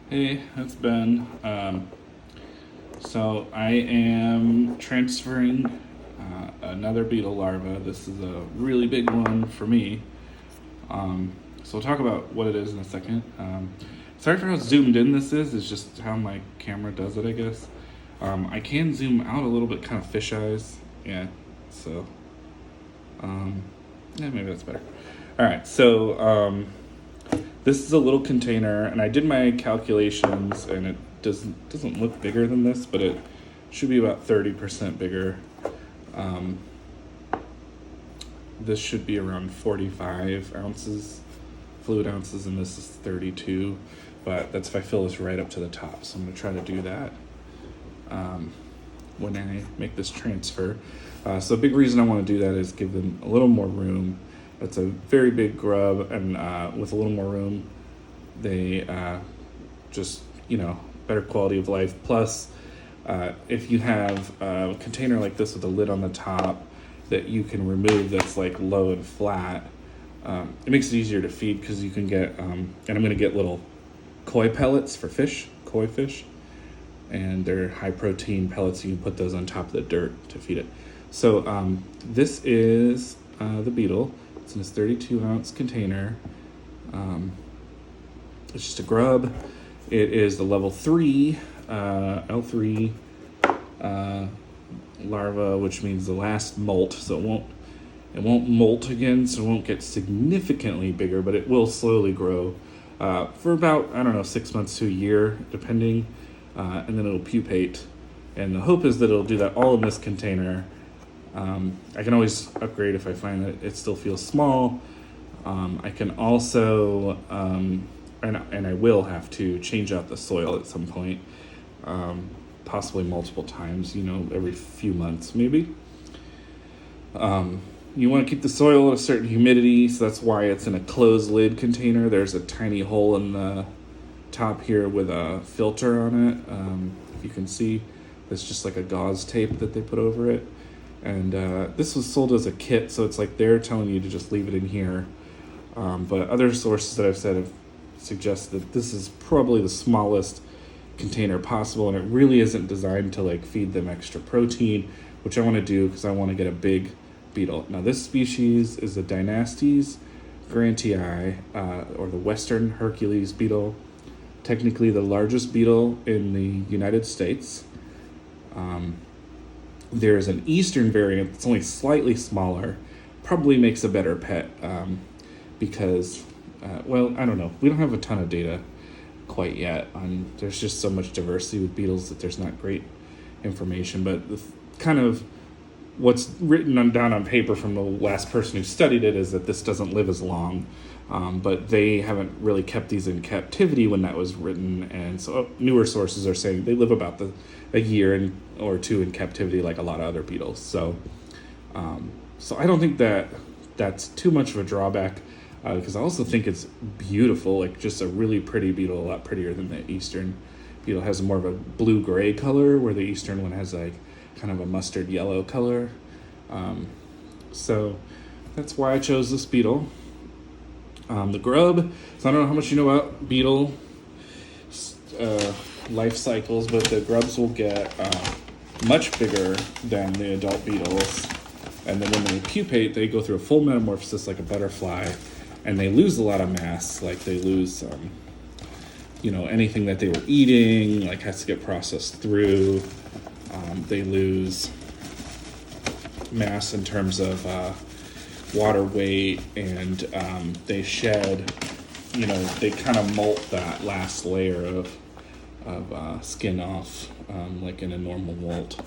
Hey, it's Ben. So I am transferring another beetle larva. This is a really big one for me. So we'll talk about what it is in a second. Sorry for how zoomed in this is. It's just how my camera does it, I guess. I can zoom out a little bit, kind of fish eyes. Yeah. So, um, yeah, maybe that's better. All right. So this is a little container, and I did my calculations, and it doesn't look bigger than this, but it should be about 30% bigger. Um, this should be around 45 ounces, fluid ounces, and this is 32. But that's if I fill this right up to the top. So I'm gonna try to do that when I make this transfer. So the big reason I want to do that is give them a little more room. It's a very big grub, and with a little more room, they just, better quality of life. Plus, if you have a container like this with a lid on the top that you can remove that's like low and flat, it makes it easier to feed because you can get, and I'm going to get little koi pellets for fish, koi fish, and they're high protein pellets. You can put those on top of the dirt to feed it. So this is the beetle. It's in this 32-ounce container. It's just a grub. It is the level 3, L3 larva, which means the last molt. So it won't molt again, so it won't get significantly bigger, but it will slowly grow for about, 6 months to a year, depending, and then it'll pupate. And the hope is that it'll do that all in this container. I can always upgrade if I find that it still feels small. I can also, and I will have to change out the soil at some point, possibly multiple times, every few months maybe. You want to keep the soil at a certain humidity, so that's why it's in a closed lid container. There's a tiny hole in the top here with a filter on it. If you can see, it's just like a gauze tape that they put over it. And this was sold as a kit, so it's like they're telling you to just leave it in here. But other sources that I've said have suggested that this is probably the smallest container possible, and it really isn't designed to like feed them extra protein, which I want to do because I want to get a big beetle. Now this species is the Dynastes Grantii, or the Western Hercules beetle. Technically the largest beetle in the United States. There's an eastern variant that's only slightly smaller, probably makes a better pet, because, I don't know. We don't have a ton of data quite yet. There's just so much diversity with beetles that there's not great information, but the kind of what's written down on paper from the last person who studied it is that this doesn't live as long. But they haven't really kept these in captivity when that was written, and so newer sources are saying they live about a year or two in captivity, like a lot of other beetles. So I don't think that's too much of a drawback, because I also think it's beautiful, like just a really pretty beetle, a lot prettier than the eastern beetle. Has more of a blue-gray color, where the eastern one has like kind of a mustard yellow color. So that's why I chose this beetle. The grub, so I don't know how much you know about beetle life cycles, but the grubs will get much bigger than the adult beetles. And then when they pupate, they go through a full metamorphosis like a butterfly, and they lose a lot of mass. Like they lose, anything that they were eating, like has to get processed through. They lose mass in terms of water weight, and they shed, they kind of molt that last layer of skin off, like in a normal molt.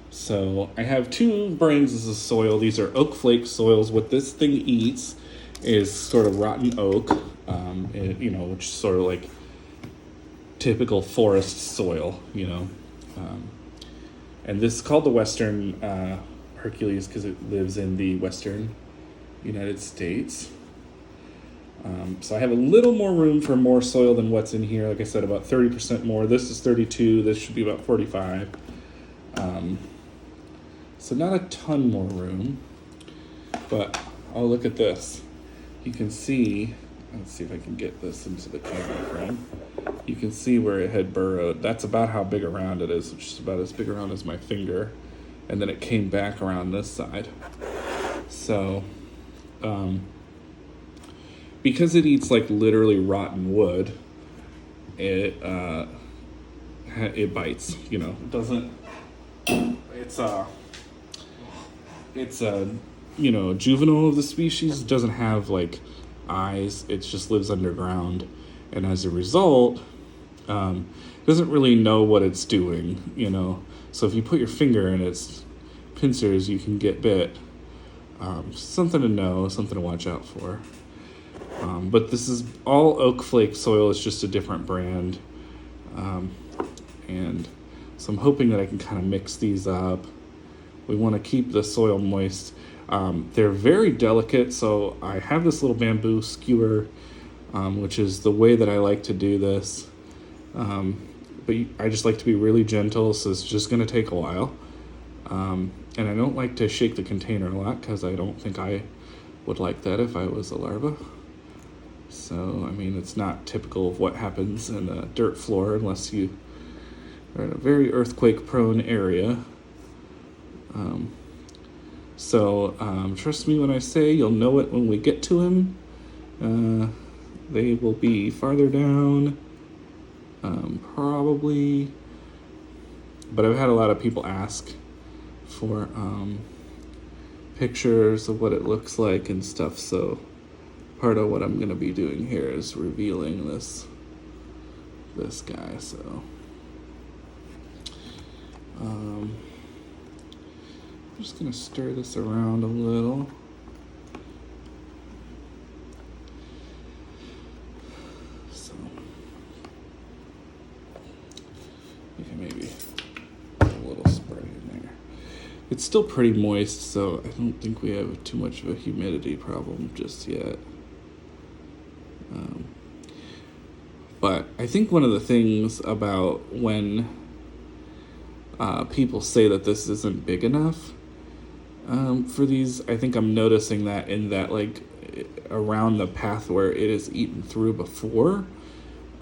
So I have 2 brains as a soil. These are oak flake soils. What this thing eats is sort of rotten oak, which is sort of like typical forest soil, and this is called the Western Hercules because it lives in the Western United States. So I have a little more room for more soil than what's in here. Like I said, about 30% more. This is 32. This should be about 45. So not a ton more room. But look at this. You can see let's see if I can get this into the camera frame. You can see where it had burrowed. That's about how big around it is, which is about as big around as my finger. And then it came back around this side. So, because it eats like literally rotten wood, it bites. You know, it doesn't. It's a juvenile of the species. It doesn't have like eyes. It just lives underground, and as a result, it doesn't really know what it's doing. You know, so if you put your finger in its pincers, you can get bit. Something to know, something to watch out for. But this is all oak flake soil. It's just a different brand, and so I'm hoping that I can kind of mix these up. We want to keep the soil moist. They're very delicate, so I have this little bamboo skewer, which is the way that I like to do this. But I just like to be really gentle, so it's just going to take a while. And I don't like to shake the container a lot because I don't think I would like that if I was a larva. So, I mean, it's not typical of what happens in a dirt floor unless you are in a very earthquake-prone area. Trust me when I say you'll know it when we get to him. They will be farther down, probably. But I've had a lot of people ask for pictures of what it looks like and stuff, so part of what I'm going to be doing here is revealing this guy. So I'm just going to stir this around a little. So you can maybe put a little spray in there. It's still pretty moist, so I don't think we have too much of a humidity problem just yet. But I think one of the things about when people say that this isn't big enough for these, I think I'm noticing that in that, like, around the path where it is eaten through before,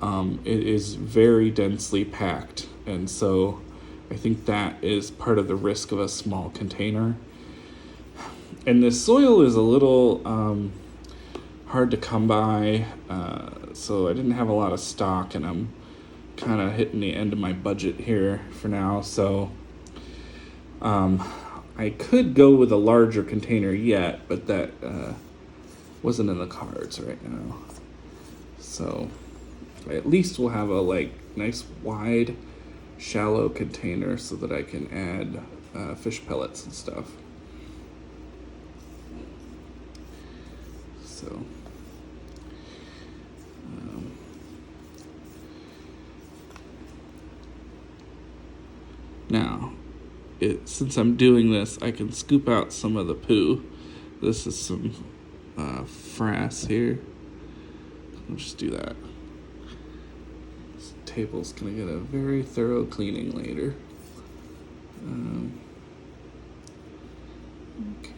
it is very densely packed. And so I think that is part of the risk of a small container. And the soil is a little hard to come by, so I didn't have a lot of stock, and I'm kind of hitting the end of my budget here for now. So I could go with a larger container yet, but that wasn't in the cards right now. So at least we'll have a nice wide shallow container so that I can add fish pellets and stuff. So now, since I'm doing this, I can scoop out some of the poo. This is some frass here. I'll just do that. This table's gonna get a very thorough cleaning later. Okay.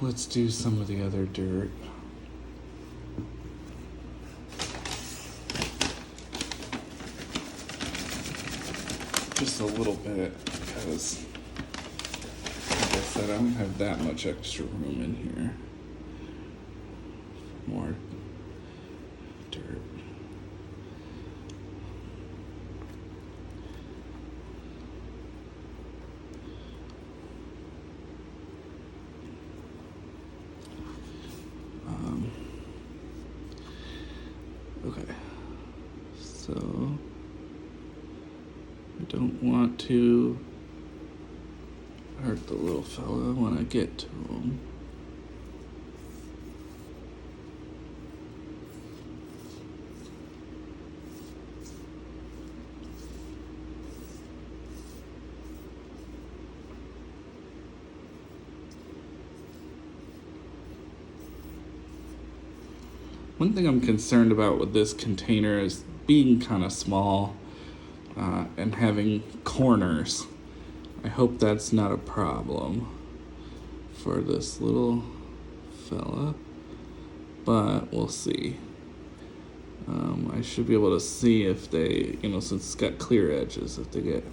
Let's do some of the other dirt. Just a little bit, because, like I said, I don't have that much extra room in here. More dirt. Okay, so I don't want to hurt the little fella when I get to him. One thing I'm concerned about with this container is being kind of small and having corners. I hope that's not a problem for this little fella, but we'll see. I should be able to see if they, since it's got clear edges, if they get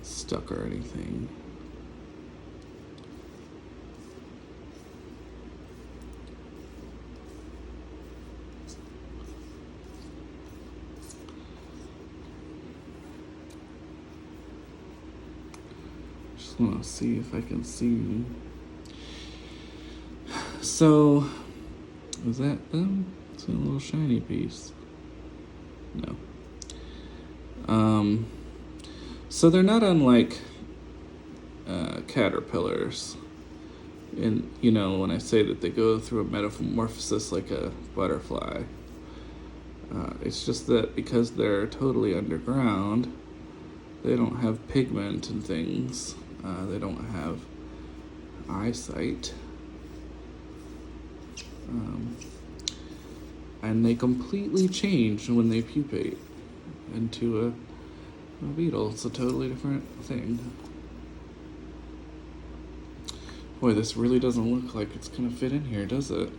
stuck or anything. Just want to see if I can see. So, is that them? It's a little shiny piece. No. So they're not unlike caterpillars. And, when I say that they go through a metamorphosis like a butterfly, it's just that because they're totally underground, they don't have pigment and things. They don't have eyesight. And they completely change when they pupate into a beetle. It's a totally different thing. Boy, this really doesn't look like it's gonna fit in here, does it?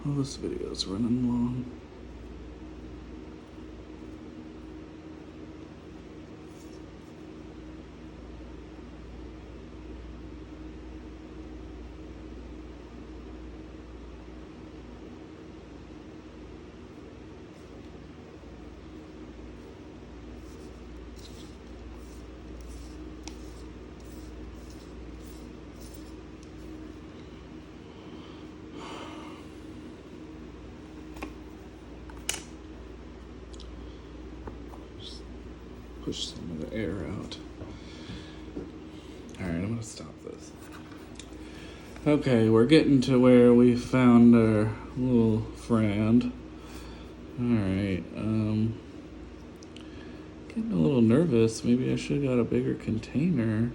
Oh, this video is running long. Push some of the air out. Alright, I'm gonna stop this. Okay, we're getting to where we found our little friend. Alright, getting a little nervous. Maybe I should have got a bigger container.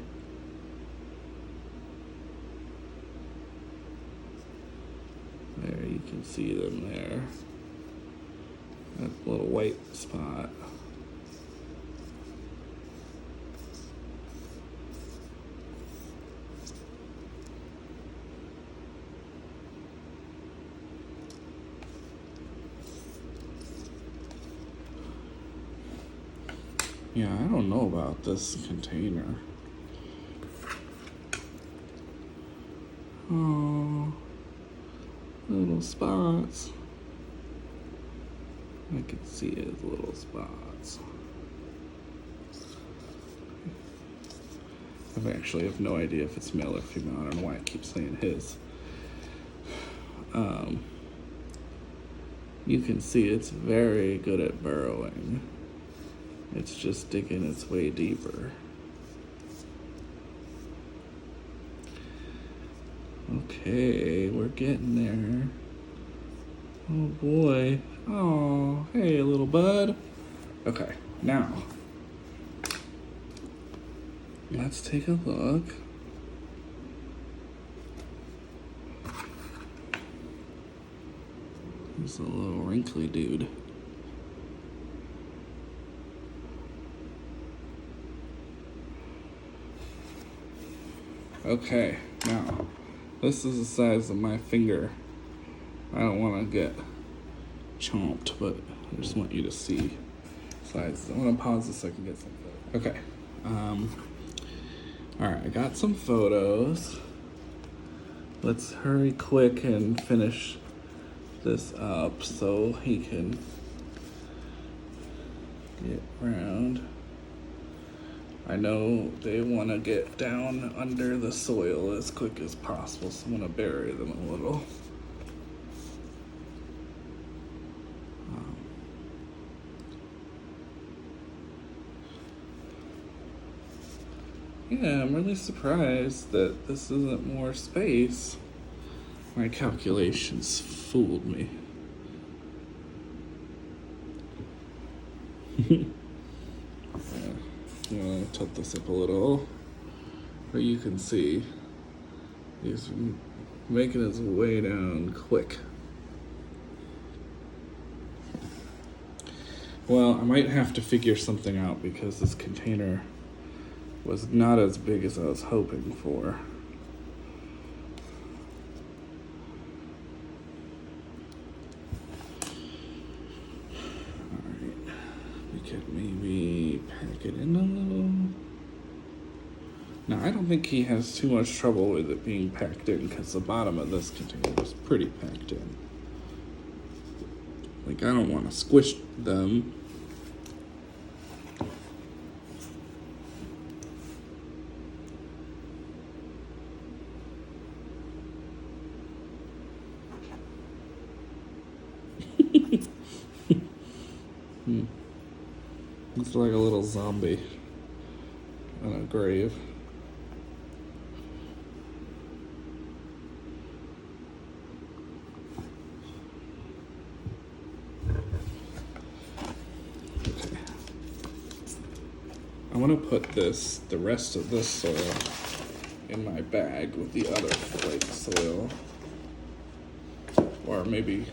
There, you can see them there. That little white spot. Yeah, I don't know about this container. Oh, little spots. I can see his little spots. I actually have no idea if it's male or female. I don't know why I keep saying his. You can see it's very good at burrowing. It's just digging its way deeper. Okay, we're getting there. Oh boy. Oh, hey little bud. Okay, now let's take a look. There's a little wrinkly dude. Okay, now, this is the size of my finger. I don't want to get chomped, but I just want you to see sizes. I'm going to pause this so I can get something. Okay, All right, I got some photos. Let's hurry quick and finish this up so he can get around. I know they want to get down under the soil as quick as possible, so I'm going to bury them a little. Yeah, I'm really surprised that this isn't more space. My calculations fooled me. I'm gonna tilt this up a little, but you can see he's making his way down quick. Well, I might have to figure something out because this container was not as big as I was hoping for. Alright, we could maybe pack it in a little. Now, I don't think he has too much trouble with it being packed in because the bottom of this container was pretty packed in. Like, I don't want to squish them. It's like a little zombie on a grave. Okay. I want to put the rest of this soil in my bag with the other flake soil. Or maybe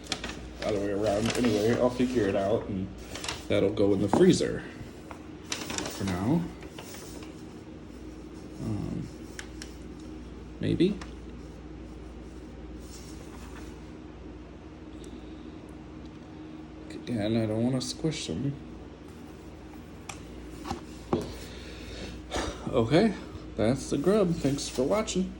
other way around. Anyway, I'll figure it out and that'll go in the freezer for now. Maybe. Again, I don't want to squish them. Okay, that's the grub. Thanks for watching.